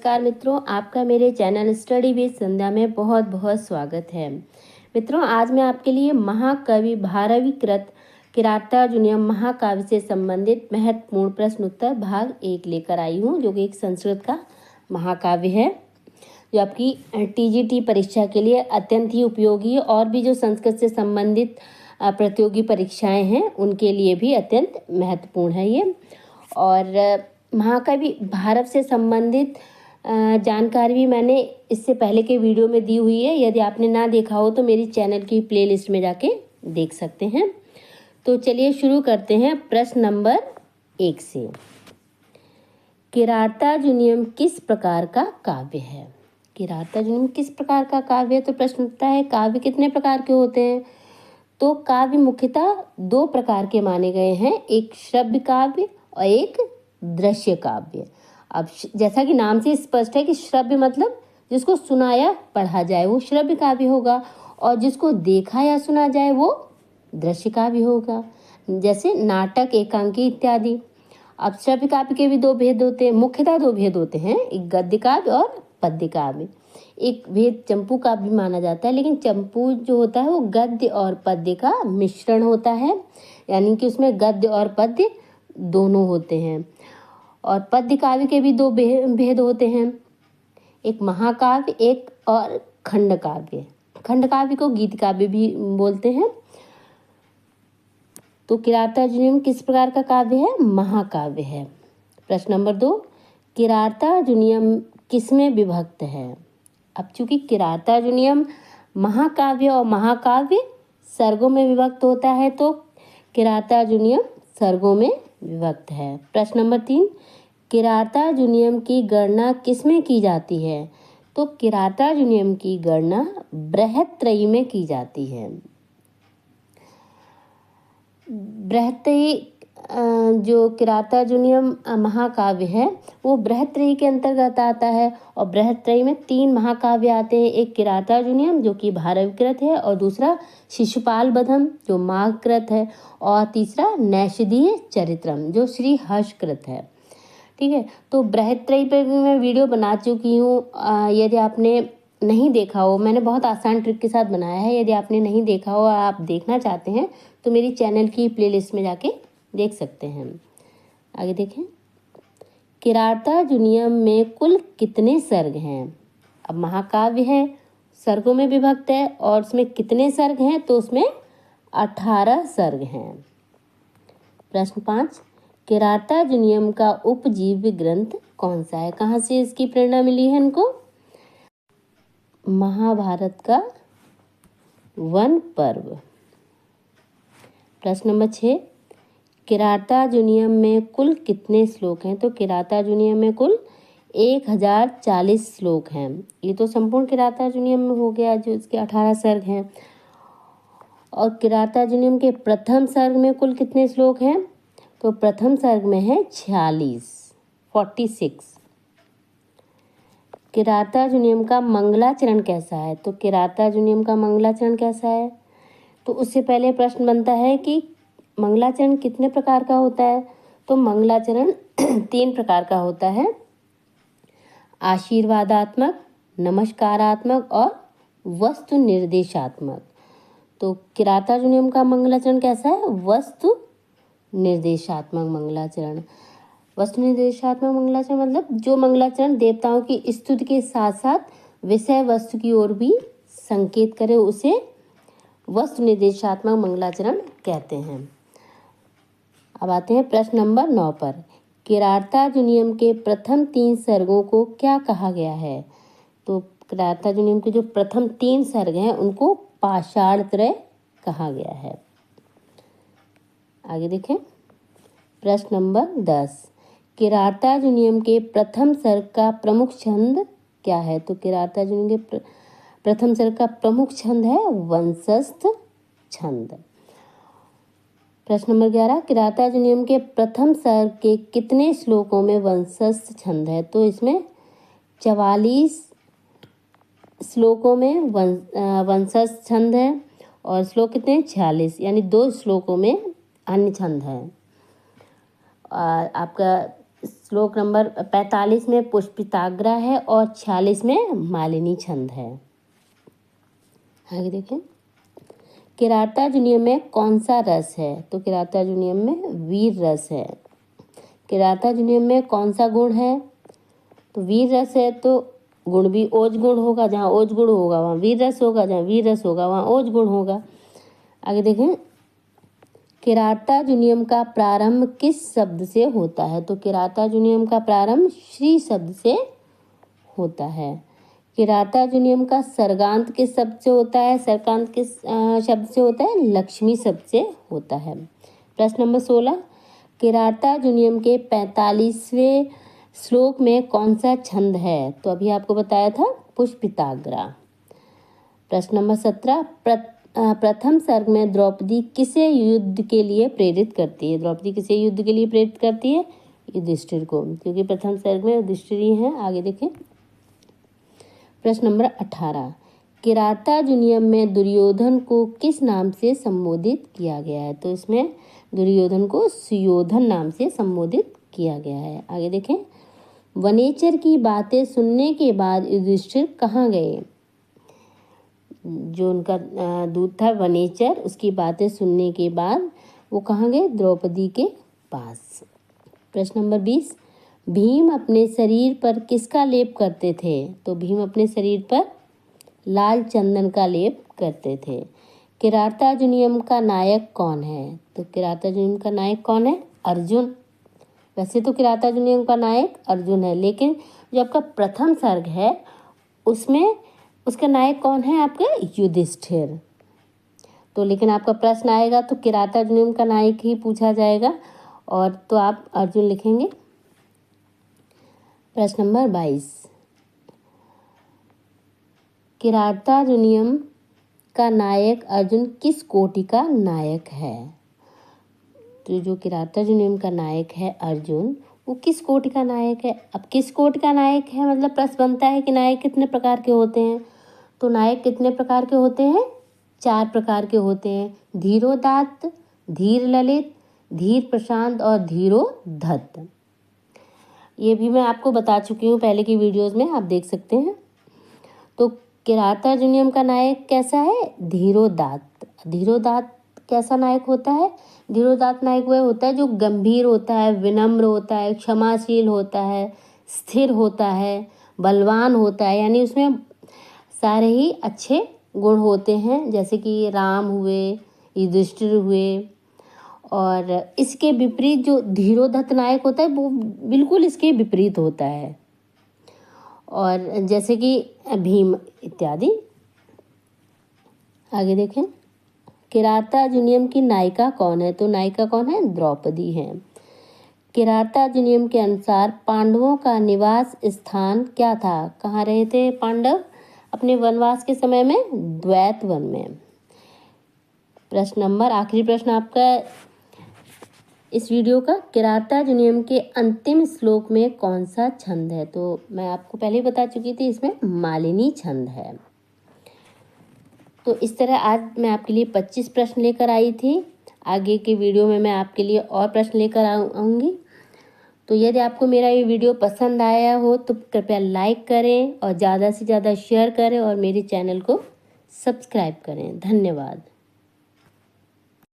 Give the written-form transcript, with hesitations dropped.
नमस्कार मित्रों, आपका मेरे चैनल स्टडी विद संध्या में बहुत बहुत स्वागत है। मित्रों, आज मैं आपके लिए महाकवि भारवीकृत किरातार्जुनीयम महाकाव्य से संबंधित महत्वपूर्ण प्रश्न उत्तर भाग 1 लेकर आई हूँ, जो कि एक संस्कृत का महाकाव्य है, जो आपकी टीजीटी परीक्षा के लिए अत्यंत ही उपयोगी है और भी जो संस्कृत से संबंधित प्रतियोगी परीक्षाएं हैं उनके लिए भी अत्यंत महत्वपूर्ण है ये। और महाकवि भारत से संबंधित जानकारी भी मैंने इससे पहले के वीडियो में दी हुई है। यदि आपने ना देखा हो तो मेरी चैनल की प्लेलिस्ट में जाके देख सकते हैं। तो चलिए शुरू करते हैं प्रश्न नंबर 1 से। किरातार्जुनीयम किस प्रकार का काव्य है? किरातार्जुनीयम किस प्रकार का काव्य है? तो प्रश्न उठता है काव्य कितने प्रकार के होते हैं? तो काव्य मुख्यतः 2 प्रकार के माने गए हैं, एक श्रव्य काव्य और एक दृश्य काव्य। अब जैसा कि नाम से स्पष्ट है कि श्रव्य मतलब जिसको सुना या पढ़ा जाए वो श्रव्य काव्य होगा, और जिसको देखा या सुना जाए वो दृश्य काव्य होगा, जैसे नाटक, एकांकी इत्यादि। अब श्रव्य काव्य के भी 2 भेद होते हैं, मुख्यतः 2 भेद होते हैं, एक गद्य काव्य और पद्य काव्य। एक भेद चंपू काव्य भी माना जाता है, लेकिन चंपू जो होता है वो गद्य और पद्य का मिश्रण होता है, यानी कि उसमें गद्य और पद्य दोनों होते हैं। और पद्य काव्य के भी 2 भेद होते हैं, एक महाकाव्य एक और खंड काव्य। खंड काव्य को गीत काव्य भी बोलते हैं। तो किरातार्जुनीयम किस प्रकार का काव्य है? महाकाव्य है। प्रश्न नंबर 2, किरातार्जुनीयम किसमें विभक्त है? अब चूंकि किरातार्जुनीयम महाकाव्य और महाकाव्य सर्गों में विभक्त होता है, तो किरातार्जुनीयम सर्गों में विभक्त है। प्रश्न नंबर 3, किरातार्जुनीयम की गणना किसमें की जाती है? तो किरातार्जुनीयम की गणना बृहत्त्रयी में की जाती है। बृहत्त्रयी जो किरातार्जुनीयम महाकाव्य है वो बृहत्त्रयी के अंतर्गत आता है, और बृहत्त्रयी में 3 महाकाव्य आते हैं, एक किरातार्जुनीयम जो कि भारवीकृत है, और दूसरा शिशुपाल बधम जो माघकृत है, और तीसरा नैषधीय चरित्रम जो श्री हर्षकृत है। ठीक है, तो बृहत्त्रयी पर भी मैं वीडियो बना चुकी हूँ। यदि आपने नहीं देखा हो, मैंने बहुत आसान ट्रिक के साथ बनाया है, यदि आपने नहीं देखा हो और आप देखना चाहते हैं तो मेरी चैनल की प्लेलिस्ट में जाके देख सकते हैं। आगे देखें, किरातार्जुनीयम में कुल कितने सर्ग हैं? अब महाकाव्य है, सर्गों में विभक्त है, और उसमें कितने सर्ग हैं? तो उसमें 18 सर्ग हैं। प्रश्न 5, किरातार्जुनीयम का उपजीव्य ग्रंथ कौन सा है? कहाँ से इसकी प्रेरणा मिली है इनको? महाभारत का वन पर्व। प्रश्न नंबर 6, किरातार्जुनीयम में कुल कितने श्लोक हैं? तो किरातार्जुनीयम में कुल 1040 श्लोक हैं। ये तो संपूर्ण किरातार्जुनीयम में हो गया, जो इसके 18 सर्ग हैं। और किरातार्जुनीयम के प्रथम सर्ग में कुल कितने श्लोक हैं? तो प्रथम सर्ग में है 46। किरातार्जुनीयम का मंगलाचरण कैसा है? तो किरातार्जुनीयम का मंगलाचरण कैसा है? तो उससे पहले प्रश्न बनता है कि मंगलाचरण कितने प्रकार का होता है? तो मंगलाचरण 3 प्रकार का होता है, आशीर्वादात्मक, नमस्कारात्मक और वस्तु निर्देशात्मक। तो किरातार्जुनीयम का मंगलाचरण कैसा है? वस्तु निर्देशात्मक मंगलाचरण। वस्तु निर्देशात्मक मंगलाचरण मतलब जो मंगलाचरण देवताओं की स्तुति के साथ साथ विषय वस्तु की ओर भी संकेत करे, उसे वस्तु निर्देशात्मक मंगलाचरण कहते हैं। अब आते हैं प्रश्न नंबर 9 पर। किरातार्जुनीयम के प्रथम 3 सर्गों को क्या कहा गया है? तो किरातार्जुनीयम के जो प्रथम 3 सर्ग हैं उनको पाषाणत्रय कहा गया है। आगे देखें, प्रश्न नंबर 10, किरातार्जुनीयम के प्रथम सर्ग का प्रमुख छंद क्या है? तो किरातार्जुनीयम के प्रथम सर्ग का प्रमुख छंद है वंशस्थ छंद। प्रश्न नंबर 11, किरातार्जुनीयम के प्रथम सर्ग के कितने श्लोकों में वंशस्थ छंद है? तो इसमें 44 श्लोकों में वंशस्थ छंद है, और श्लोक कितने? 46, यानी 2 श्लोकों में अन्य छंद है। आपका श्लोक नंबर 45 में पुष्पिताग्रा है और 46 में मालिनी छंद है। आगे देखें, किरातार्जुनीयम में कौन सा रस है? तो किरातार्जुनीयम में वीर रस है। किरातार्जुनीयम में कौन सा गुण है? तो वीर रस है, तो गुण भी ओज गुण होगा, जहाँ ओज गुण होगा वहाँ वीर रस होगा, जहाँ वीर रस होगा वहाँ ओज गुण होगा। आगे देखें, किरातार्जुनीयम का प्रारंभ किस शब्द से होता है? तो किरातार्जुनीयम का प्रारंभ श्री शब्द से होता है। किरातार्जुनीयम का सर्गांत किस शब्द से होता है? सर्गांत किस शब्द से होता है? लक्ष्मी शब्द से होता है। प्रश्न नंबर 16, किरातार्जुनीयम के 45वें श्लोक में कौन सा छंद है? तो अभी आपको बताया था पुष्पिताग्रा। प्रश्न नंबर 17, प्रथम सर्ग में द्रौपदी किसे युद्ध के लिए प्रेरित करती है? द्रौपदी किसे युद्ध के लिए प्रेरित करती है? युधिष्ठिर को, क्योंकि प्रथम सर्ग में युधिष्ठिर ही हैं। आगे देखें, प्रश्न नंबर 18, किरातार्जुनीयम में दुर्योधन को किस नाम से संबोधित किया गया है? तो इसमें दुर्योधन को सुयोधन नाम से संबोधित किया गया है। आगे देखें, वनेचर की बातें सुनने के बाद युधिष्ठिर कहाँ गए? जो उनका दूत था वनेचर, उसकी बातें सुनने के बाद वो कहाँ गए? द्रौपदी के पास। प्रश्न नंबर 20, भीम अपने शरीर पर किसका लेप करते थे? तो भीम अपने शरीर पर लाल चंदन का लेप करते थे। किरातार्जुनीयम का नायक कौन है? तो किरातार्जुनीयम का नायक कौन है? अर्जुन। वैसे तो किरातार्जुनीयम का नायक अर्जुन है, लेकिन जो आपका प्रथम सर्ग है उसमें उसका नायक कौन है? आपका युधिष्ठिर। तो लेकिन आपका प्रश्न आएगा तो किरातार्जुनीयम का नायक ही पूछा जाएगा, और तो आप अर्जुन लिखेंगे। प्रश्न नंबर 22, किरातार्जुनीयम का नायक अर्जुन किस कोटि का नायक है? तो जो किरातार्जुनीयम का नायक है अर्जुन, वो किस कोटि का नायक है? अब किस कोटि का नायक है मतलब प्रश्न बनता है कि नायक कितने प्रकार के होते हैं? तो नायक कितने प्रकार के होते हैं? 4 प्रकार के होते हैं। धीरोदात्त, धीर ललित, धीर प्रशांत और धीरोधत्त। ये भी मैं आपको बता चुकी हूँ पहले की वीडियोस में, आप देख सकते हैं। तो किरातार्जुनीयम का नायक कैसा है? धीरोदात्त। धीरोदात्त कैसा नायक होता है? धीरोदात्त नायक वह होता है जो गंभीर होता है, विनम्र होता है, क्षमाशील होता है, स्थिर होता है, बलवान होता है, यानी उसमें सारे ही अच्छे गुण होते हैं, जैसे कि राम हुए, युधिष्ठिर हुए। और इसके विपरीत जो धीरोधत्त नायक होता है वो बिल्कुल इसके विपरीत होता है, और जैसे कि भीम इत्यादि। आगे देखें, किरातार्जुनीयम की नायिका कौन है? तो नायिका कौन है? द्रौपदी है। किरातार्जुनीयम के अनुसार पांडवों का निवास स्थान क्या था? कहाँ रहे थे पांडव अपने वनवास के समय में? द्वैत वन में। प्रश्न नंबर, आखिरी प्रश्न आपका इस वीडियो का, किरातार्जुनीयम के अंतिम श्लोक में कौन सा छंद है? तो मैं आपको पहले ही बता चुकी थी, इसमें मालिनी छंद है। तो इस तरह आज मैं आपके लिए 25 प्रश्न लेकर आई थी। आगे के वीडियो में मैं आपके लिए और प्रश्न लेकर आऊँगी। तो यदि आपको मेरा ये वीडियो पसंद आया हो तो कृपया लाइक करें और ज़्यादा से ज़्यादा शेयर करें और मेरे चैनल को सब्सक्राइब करें। धन्यवाद।